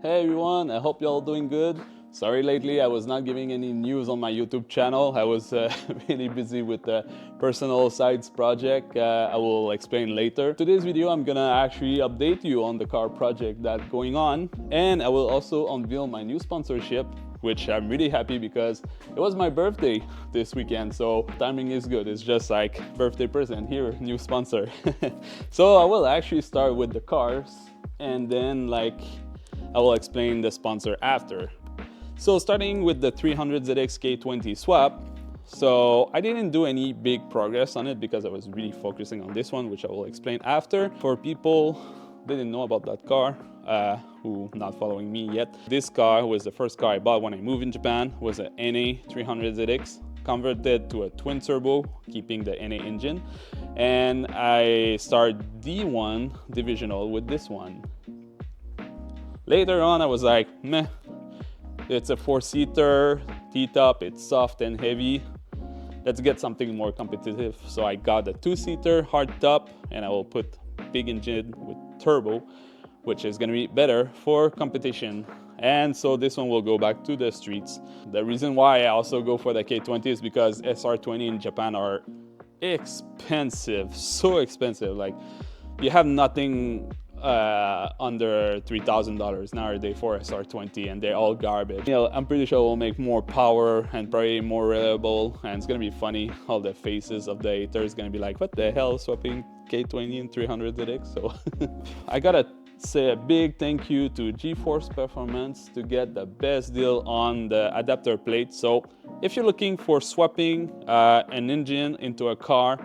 Hey everyone, I hope you're all doing good. Sorry lately I was not giving any news on my YouTube channel. I was really busy with the personal sides project. I will explain later. Today's video I'm gonna actually update you on the car project that's going on, and I will also unveil my new sponsorship, which I'm really happy because it was my birthday this weekend, so timing is good. It's just like birthday present here, new sponsor. So I will actually start with the cars, and then I will explain the sponsor after. So starting with the 300ZX K20 swap. So I didn't do any big progress on it because I was really focusing on this one, which I will explain after. For people who didn't know about that car, who not following me yet, this car was the first car I bought when I moved in Japan. It was a NA 300ZX converted to a twin turbo, keeping the NA engine, and I started D1 divisional with this one. Later on, I was like, meh, it's a four-seater, T-top, it's soft and heavy. Let's get something more competitive. So I got a two-seater, hard top, and I will put big engine with turbo, which is gonna be better for competition. And so this one will go back to the streets. The reason why I also go for the K20 is because SR20 in Japan are expensive, so expensive. Like, you have nothing under $3,000 nowadays for SR20, and they're all garbage. You know, I'm pretty sure we'll make more power and probably more reliable, and it's gonna be funny. All the faces of the haters gonna be like, what the hell, swapping K20 and 300ZX? So I gotta say a big thank you to G-Force Performance to get the best deal on the adapter plate. So if you're looking for swapping an engine into a car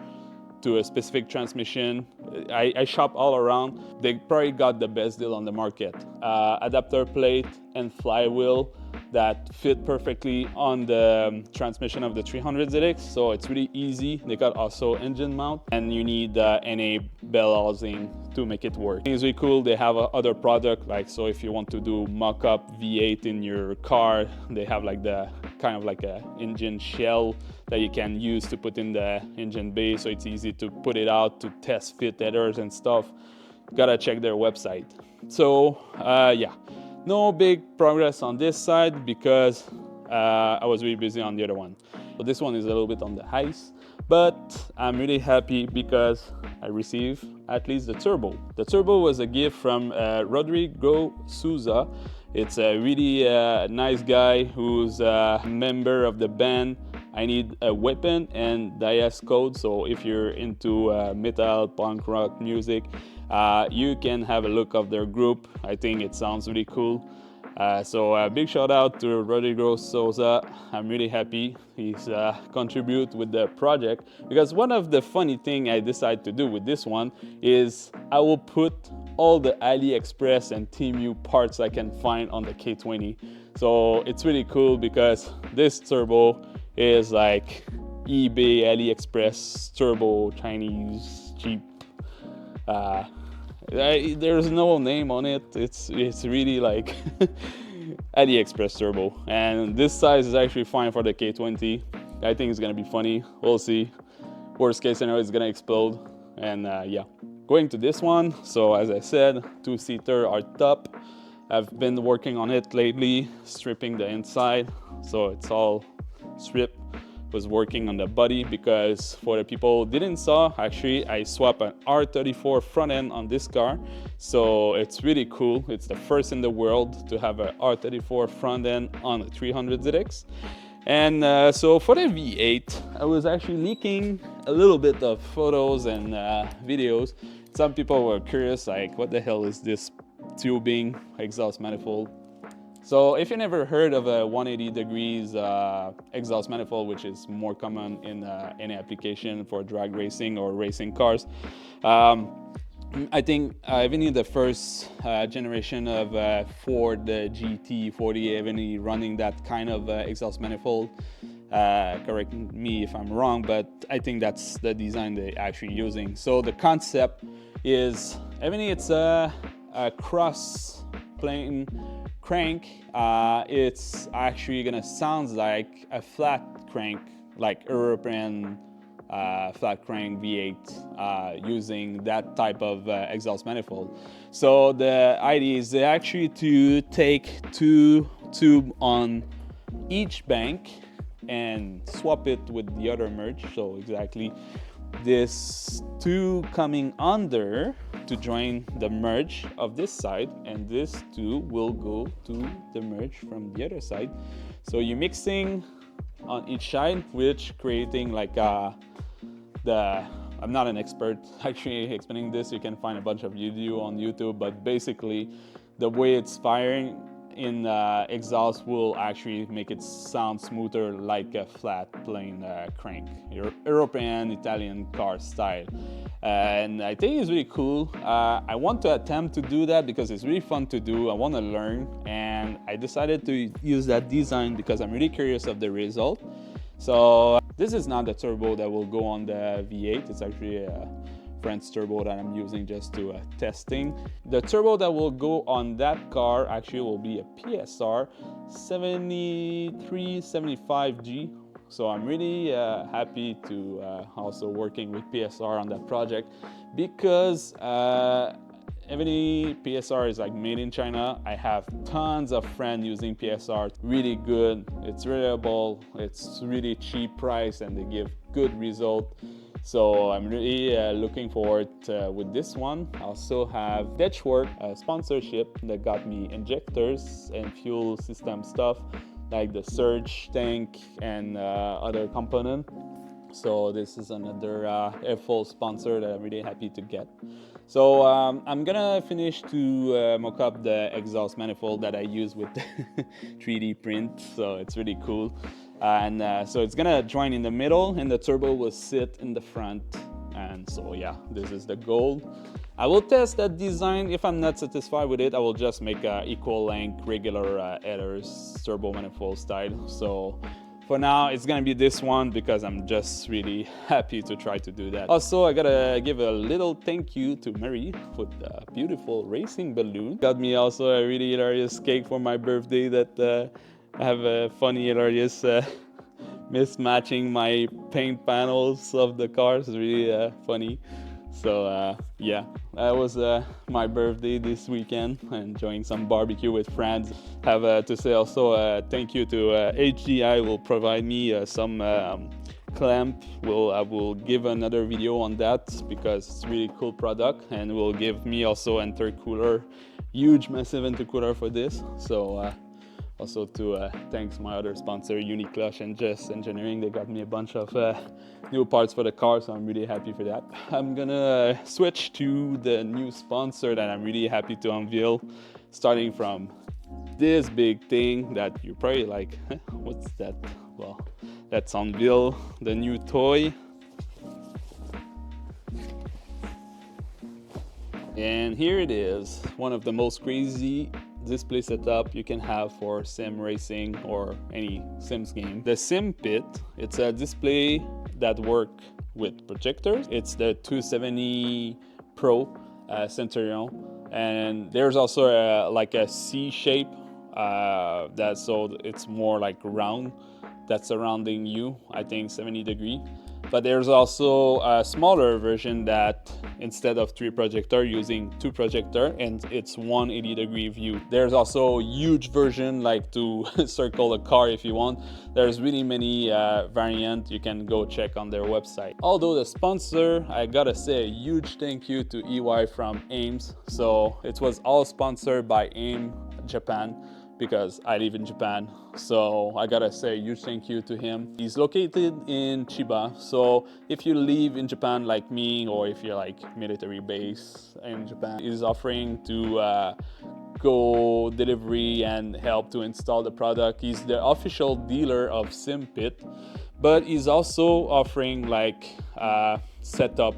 to a specific transmission, I shop all around. They probably got the best deal on the market. Adapter plate and flywheel that fit perfectly on the transmission of the 300ZX, so it's really easy. They got also engine mount, and you need NA bell housing to make it work. It's really cool. They have other product, like, so if you want to do mock-up V8 in your car, they have like the kind of like a engine shell that you can use to put in the engine bay, so it's easy to put it out to test fit headers and stuff. Gotta check their website. So yeah, no big progress on this side because I was really busy on the other one. So this one is a little bit on the ice, but I'm really happy because I received at least the turbo. The turbo was a gift from Rodrigo Souza. It's a really nice guy who's a member of the band I Need a Weapon and Dias Code. So if you're into metal, punk rock music, you can have a look of their group. I think it sounds really cool. So a big shout out to Rodrigo Souza. I'm really happy he's contribute with the project, because one of the funny thing I decided to do with this one is I will put all the AliExpress and Temu parts I can find on the K20. So it's really cool because this turbo is like eBay, AliExpress turbo, Chinese, cheap. There's no name on it. It's really like AliExpress turbo, and this size is actually fine for the K20. I think it's gonna be funny. We'll see. Worst case scenario, it's gonna explode. And yeah, going to this one. So as I said, two-seater are top. I've been working on it lately, stripping the inside, so it's all stripped. Was working on the body because for the people who didn't saw, actually I swapped an R34 front end on this car, so it's really cool. It's the first in the world to have an R34 front end on a 300ZX. And so for the V8, I was actually leaking a little bit of photos and videos. Some people were curious, like, what the hell is this tubing exhaust manifold? So if you never heard of a 180 degrees exhaust manifold, which is more common in any application for drag racing or racing cars, I think even the first generation of Ford GT40 even running that kind of exhaust manifold. Correct me if I'm wrong, but I think that's the design they're actually using. So the concept is, even it's a cross plane crank, it's actually gonna sound like a flat crank, like European flat crank V8 using that type of exhaust manifold. So the idea is actually to take two tubes on each bank and swap it with the other merge. So exactly this two coming under to join the merge of this side, and this two will go to the merge from the other side. So you're mixing on each side, which creating like I'm not an expert actually explaining this. You can find a bunch of video on YouTube, but basically the way it's firing in exhaust will actually make it sound smoother, like a flat plain crank, European Italian car style. And I think it's really cool. I want to attempt to do that because it's really fun to do. I want to learn, and I decided to use that design because I'm really curious of the result. So this is not the turbo that will go on the V8. It's actually a French turbo that I'm using just to testing. The turbo that will go on that car actually will be a PSR 7375G. So I'm really happy to also working with PSR on that project, because every PSR is like made in China. I have tons of friends using PSR. Really good, it's reliable, it's really cheap price, and they give good result. So I'm really looking forward with this one. I also have Detchwork sponsorship that got me injectors and fuel system stuff like the surge tank and other component. So this is another airfoil sponsor that I'm really happy to get. So I'm gonna finish to mock up the exhaust manifold that I use with 3D print. So it's really cool. So it's gonna join in the middle, and the turbo will sit in the front. And so yeah, this is the goal. I will test that design. If I'm not satisfied with it, I will just make a equal length regular headers turbo manifold style. So for now, it's gonna be this one because I'm just really happy to try to do that. Also, I gotta give a little thank you to Marie for the beautiful racing balloon. Got me also a really hilarious cake for my birthday that I have a funny, hilarious mismatching my paint panels of the cars. It's really funny. So yeah, that was my birthday this weekend, enjoying some barbecue with friends. Have to say also thank you to HDI will provide me some clamp. I will give another video on that because it's a really cool product, and will give me also intercooler, huge massive intercooler for this. So also to thanks my other sponsor, Uniclush and Just Engineering. They got me a bunch of new parts for the car, so I'm really happy for that. I'm gonna switch to the new sponsor that I'm really happy to unveil, starting from this big thing that you're probably like, what's that? Well, let's unveil the new toy. And here it is, one of the most crazy display setup you can have for sim racing or any Sims game. The Sim Pit, it's a display that works with projectors. It's the 270 Pro Centurion, and there's also like a C shape so it's more like round that's surrounding you, I think 70 degree. But there's also a smaller version that instead of 3 projector, using 2 projector, and it's 180 degree view. There's also a huge version like to circle a car if you want. There's really many variants. You can go check on their website. Although the sponsor, I gotta say a huge thank you to EY from Ames. So it was all sponsored by AIM Japan, because I live in Japan. So I gotta say a huge thank you to him. He's located in Chiba. So if you live in Japan like me, or if you're like military base in Japan, he's offering to go delivery and help to install the product. He's the official dealer of SimPit, but he's also offering like setup,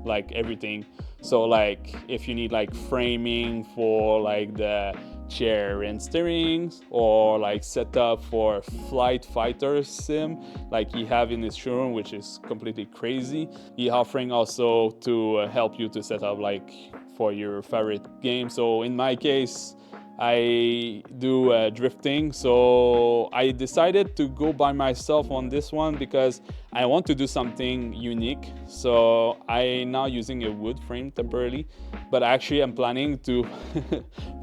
like everything. So like if you need like framing for like the chair and steerings, or like setup for flight fighter sim like he have in his showroom, which is completely crazy. He offering also to help you to set up like for your favorite game. So in my case, I do drifting, so I decided to go by myself on this one because I want to do something unique. So I now using a wood frame temporarily, but actually I'm planning to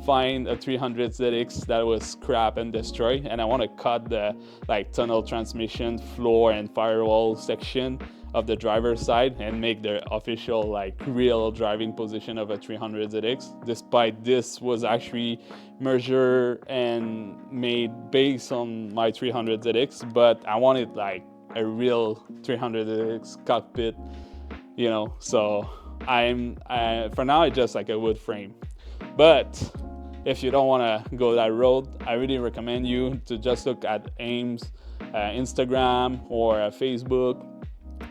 find a 300 ZX that was scrap and destroy, and I want to cut the like tunnel transmission, floor and firewall section of the driver's side and make the official like real driving position of a 300 ZX. Despite this was actually measured and made based on my 300 ZX, but I wanted like a real 300 ZX cockpit, you know. So for now it's just like a wood frame. But if you don't want to go that road, I really recommend you to just look at Ames Instagram or Facebook.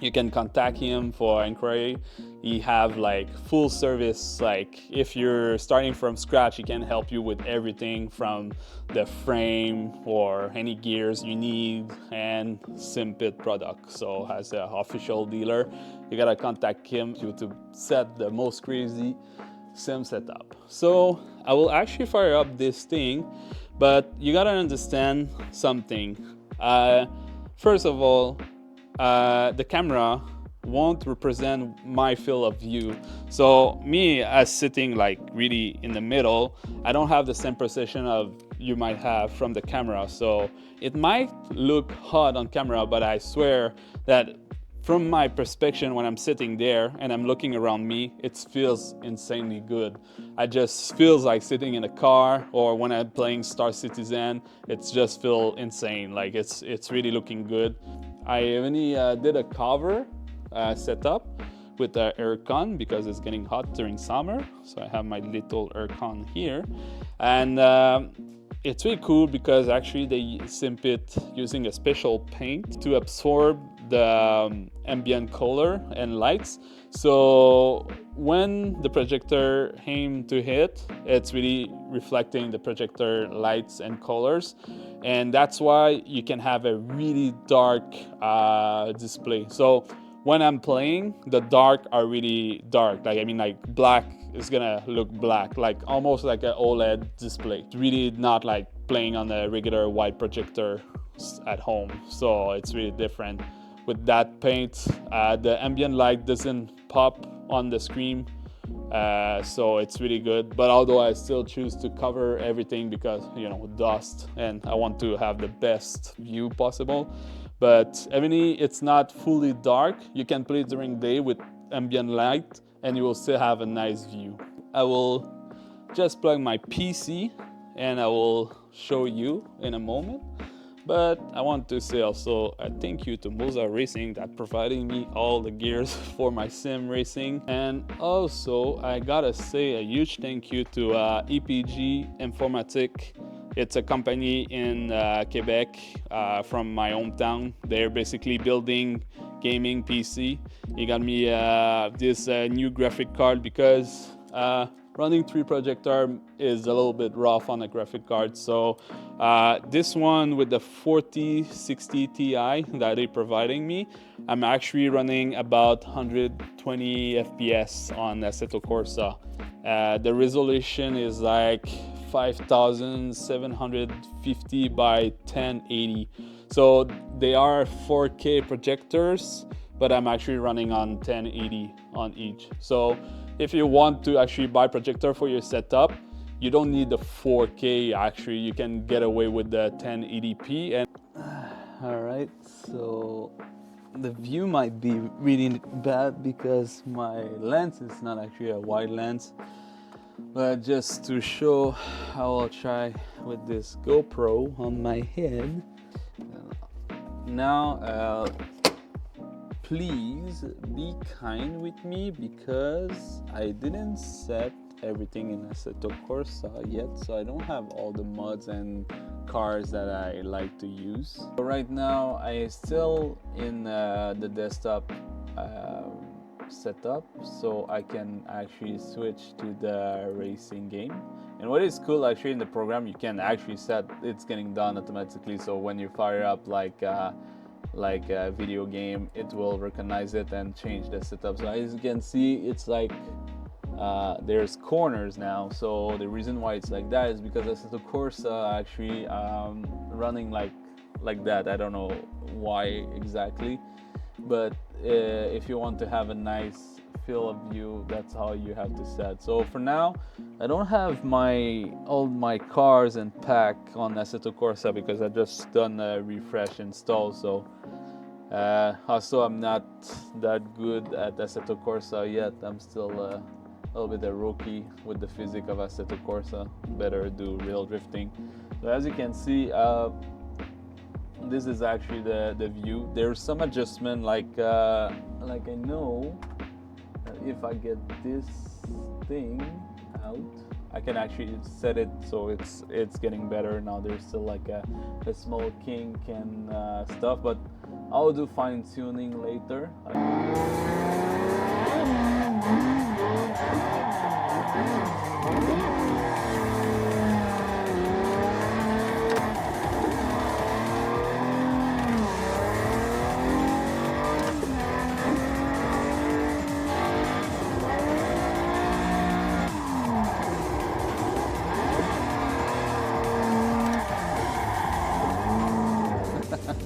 You can contact him for inquiry. He have like full service, like if you're starting from scratch, he can help you with everything from the frame or any gears you need and SimPit product. So as an official dealer, you gotta contact him to set the most crazy sim setup. So I will actually fire up this thing, but you gotta understand something. First of all, the camera won't represent my field of view. So me as sitting like really in the middle, I don't have the same precision of you might have from the camera. So it might look hot on camera, but I swear that from my perspective when I'm sitting there and I'm looking around me, it feels insanely good. I just feels like sitting in a car, or when I'm playing Star Citizen, it just feels insane. Like it's really looking good. I even did a cover setup with the aircon because it's getting hot during summer. So I have my little aircon here, and it's really cool because actually they SimPit using a special paint to absorb the ambient color and lights. So when the projector aim to hit, it's really reflecting the projector lights and colors, and that's why you can have a really dark display. So when I'm playing, the dark are really dark. Like I mean, like black is gonna look black, like almost like an OLED display. It's really not like playing on a regular white projector at home. So it's really different. With that paint, the ambient light doesn't pop on the screen, so it's really good. But although I still choose to cover everything because, you know, dust, and I want to have the best view possible. But even if it's not fully dark, you can play during day with ambient light and you will still have a nice view. I will just plug my PC and I will show you in a moment. But I want to say also a thank you to Moza Racing that providing me all the gears for my sim racing. And also I gotta say a huge thank you to EPG Informatique. It's a company in Quebec from my hometown. They're basically building gaming PC. He got me this new graphic card because running 3 projector is a little bit rough on a graphic card. So this one with the 4060 Ti that they're providing me, I'm actually running about 120 FPS on Assetto Corsa. The resolution is like 5750 by 1080. So they are 4K projectors, but I'm actually running on 1080 on each. So if you want to actually buy projector for your setup, you don't need the 4K. Actually, you can get away with the 1080p. And all right, so the view might be really bad because my lens is not actually a wide lens. But just to show how I'll try with this GoPro on my head. Now, please be kind with me because I didn't set everything in Assetto Corsa yet, so I don't have all the mods and cars that I like to use. So right now I still in the desktop setup, so I can actually switch to the racing game. And what is cool actually in the program, you can actually set it's getting done automatically. So when you fire up like a video game, it will recognize it and change the setup. So as you can see, it's like there's corners now. So the reason why it's like that is because Assetto Corsa actually running like that. I don't know why exactly, but if you want to have a nice field of view, that's how you have to set. So for now, I don't have all my cars and pack on Assetto Corsa because I just done a refresh install. So also I'm not that good at Assetto Corsa yet. I'm still a little bit a rookie with the physics of Assetto Corsa. Better do real drifting. So as you can see, this is actually the view. There's some adjustment, like I know if I get this thing out, I can actually set it so it's getting better. Now there's still like a small kink and stuff, but I'll do fine tuning later.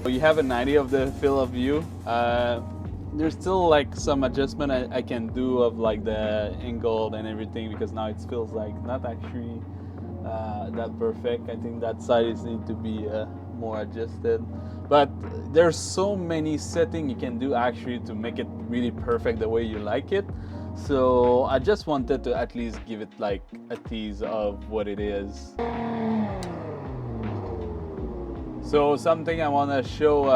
You have an idea of the field of view. There's still like some adjustment I can do of like the angle and everything, because now it feels like not actually that perfect. I think that side is need to be more adjusted. But there's so many settings you can do actually to make it really perfect the way you like it. So I just wanted to at least give it like a tease of what it is. So something I want to show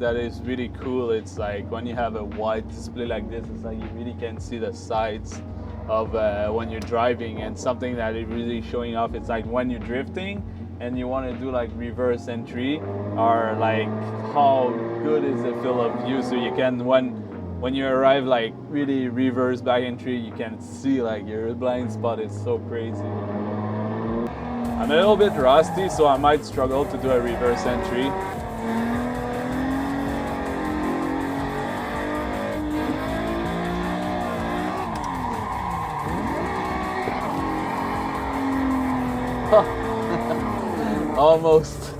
that is really cool, it's like when you have a wide display like this, it's like you really can see the sides of when you're driving, and something that is really showing off, it's like when you're drifting and you want to do like reverse entry, or like how good is the field of view, so you can, when you arrive like really reverse back entry, you can see like your blind spot is so crazy. I'm a little bit rusty, so I might struggle to do a reverse entry. Almost.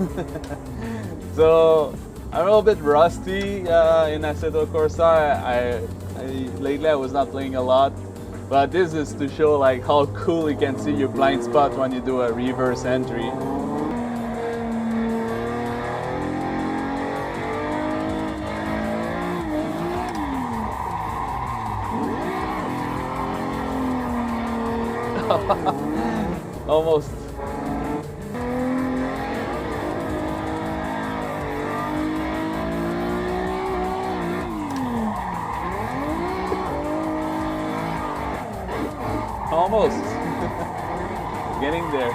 So I'm a little bit rusty in Assetto Corsa. Lately I was not playing a lot. But this is to show like how cool you can see your blind spot when you do a reverse entry. Almost. Almost. Getting there.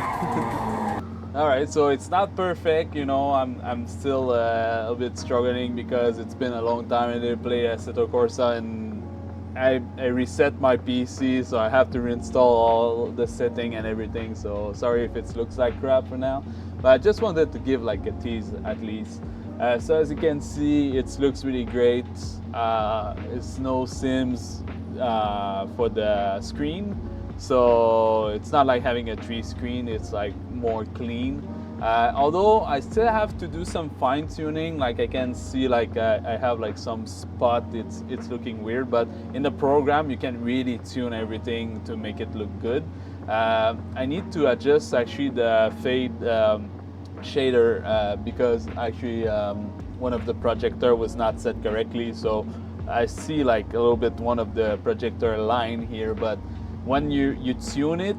All right, so it's not perfect, you know. I'm still a bit struggling because it's been a long time I didn't play Assetto Corsa, and I reset my PC, so I have to reinstall all the setting and everything. So sorry if it looks like crap for now, but I just wanted to give like a tease at least. So as you can see, it looks really great. It's no sims for the screen. So it's not like having a 3 screen, it's like more clean. Although I still have to do some fine tuning, like I can see like I have like some spot, it's looking weird, but in the program you can really tune everything to make it look good. I need to adjust actually the fade shader because actually one of the projector was not set correctly, so I see like a little bit one of the projector line here, but when you tune it,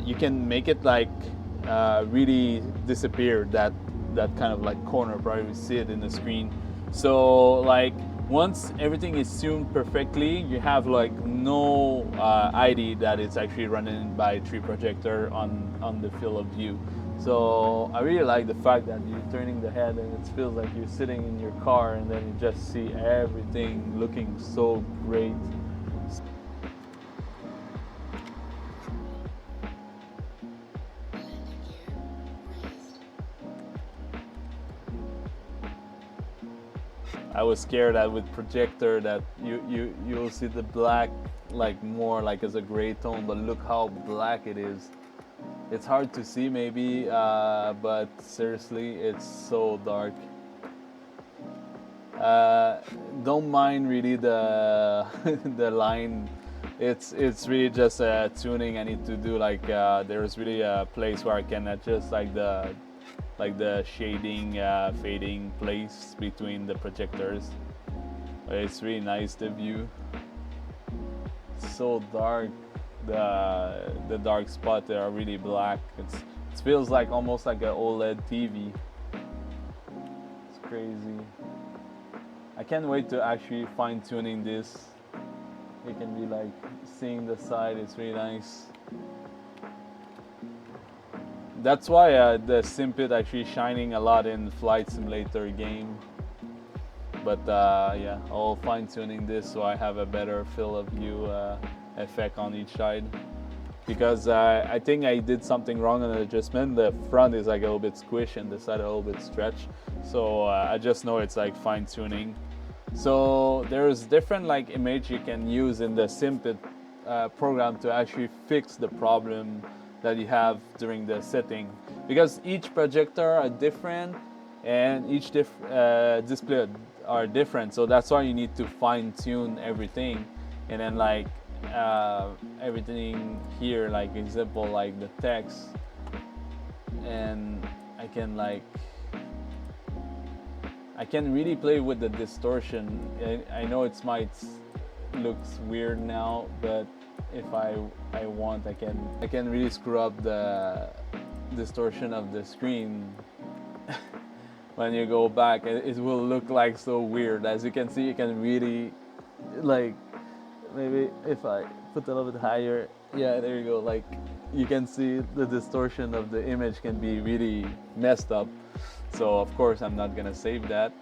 you can make it like really disappear that kind of like corner. Probably see it in the screen. So like once everything is tuned perfectly, you have like no ID that it's actually running by 3 projector on the field of view. So I really like the fact that you're turning the head and it feels like you're sitting in your car, and then you just see everything looking so great. I was scared that with projector that you'll see the black like more like as a gray tone, but look how black it is. It's hard to see maybe, but seriously, it's so dark. Don't mind really the the line. It's really just tuning. I need to do like there's really a place where I can adjust like the shading, fading place between the projectors. It's really nice, the view. It's so dark. The dark spots are really black. It feels like almost like an OLED TV. It's crazy. I can't wait to actually fine tuning this. You can be like seeing the side. It's really nice. That's why the SimPit actually shining a lot in Flight Simulator game. But yeah, I'll fine tuning this so I have a better field of view effect on each side. Because I think I did something wrong on the adjustment. The front is like a little bit squished and the side a little bit stretched. So I just know it's like fine tuning. So there's different like image you can use in the SimPit program to actually fix the problem that you have during the setting, because each projector are different and each display are different. So that's why you need to fine tune everything, and then like everything here, like example like the text, and I can really play with the distortion. I know it might looks weird now, but if I want, I can really screw up the distortion of the screen. When you go back, it will look like so weird. As you can see, you can really like, maybe if I put a little bit higher, yeah, there you go. Like you can see the distortion of the image can be really messed up. So of course I'm not gonna save that.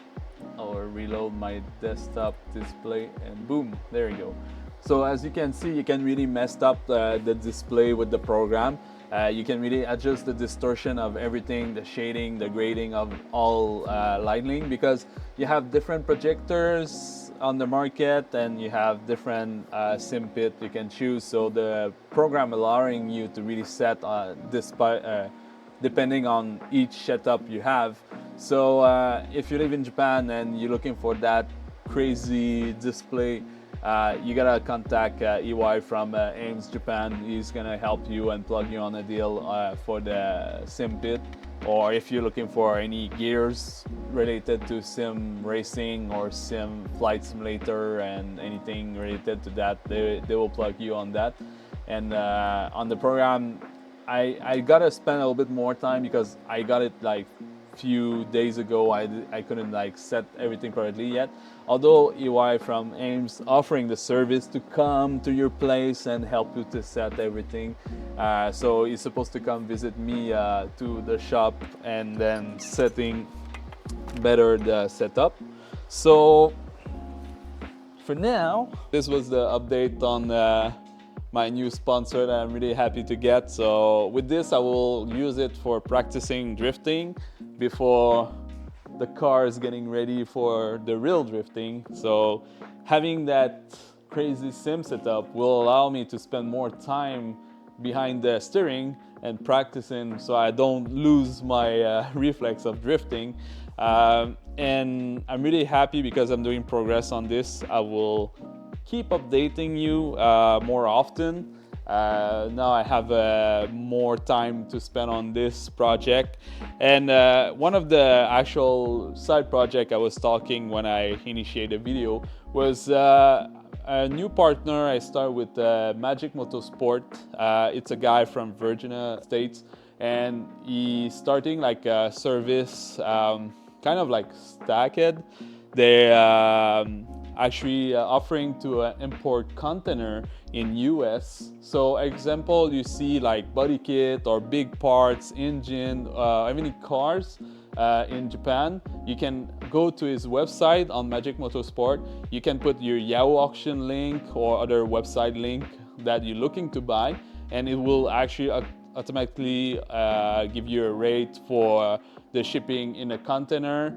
Or reload my desktop display, and boom, there you go. So as you can see, you can really mess up the display with the program. You can really adjust the distortion of everything, the shading, the grading of all lighting, because you have different projectors on the market and you have different SimPit you can choose. So the program allowing you to really set depending on each setup you have. So if you live in Japan and you're looking for that crazy display, you gotta contact EY from Ames Japan. He's gonna help you and plug you on a deal for the SimPit. Or if you're looking for any gears related to sim racing or sim flight simulator and anything related to that, they will plug you on that. And on the program, I gotta spend a little bit more time because I got it like few days ago. I couldn't like set everything correctly yet, although EY from Ames offering the service to come to your place and help you to set everything. So he's supposed to come visit me to the shop and then setting better the setup. So for now, this was the update on my new sponsor that I'm really happy to get. So with this, I will use it for practicing drifting before the car is getting ready for the real drifting. So having that crazy sim setup will allow me to spend more time behind the steering and practicing so I don't lose my reflex of drifting. And I'm really happy because I'm doing progress on this. I will keep updating you more often. Now I have more time to spend on this project. And one of the actual side project I was talking when I initiated the video was a new partner I started with Magic Motorsport. It's a guy from Virginia States, and he's starting like a service, kind of like Stacked. They actually offering to import container in US. So example, you see like body kit or big parts, engine, any cars in Japan, you can go to his website on Magic Motorsport. You can put your Yahoo auction link or other website link that you're looking to buy, and it will actually automatically give you a rate for the shipping in a container,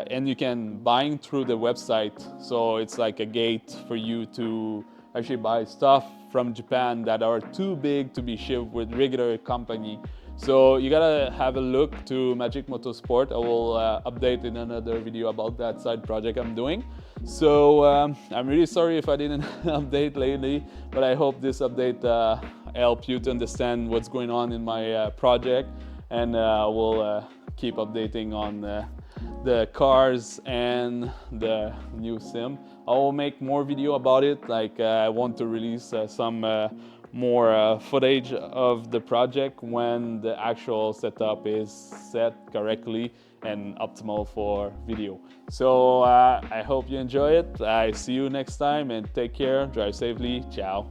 and you can buying through the website. So it's like a gate for you to actually buy stuff from Japan that are too big to be shipped with regular company. So you gotta have a look to Magic Motorsport. I will update in another video about that side project I'm doing. So I'm really sorry if I didn't update lately, but I hope this update helped you to understand what's going on in my project, and we'll keep updating on the cars and the new sim. I will make more video about it. Like I want to release some more footage of the project when the actual setup is set correctly and optimal for video. So I hope you enjoy it. I see you next time, and take care, drive safely, ciao.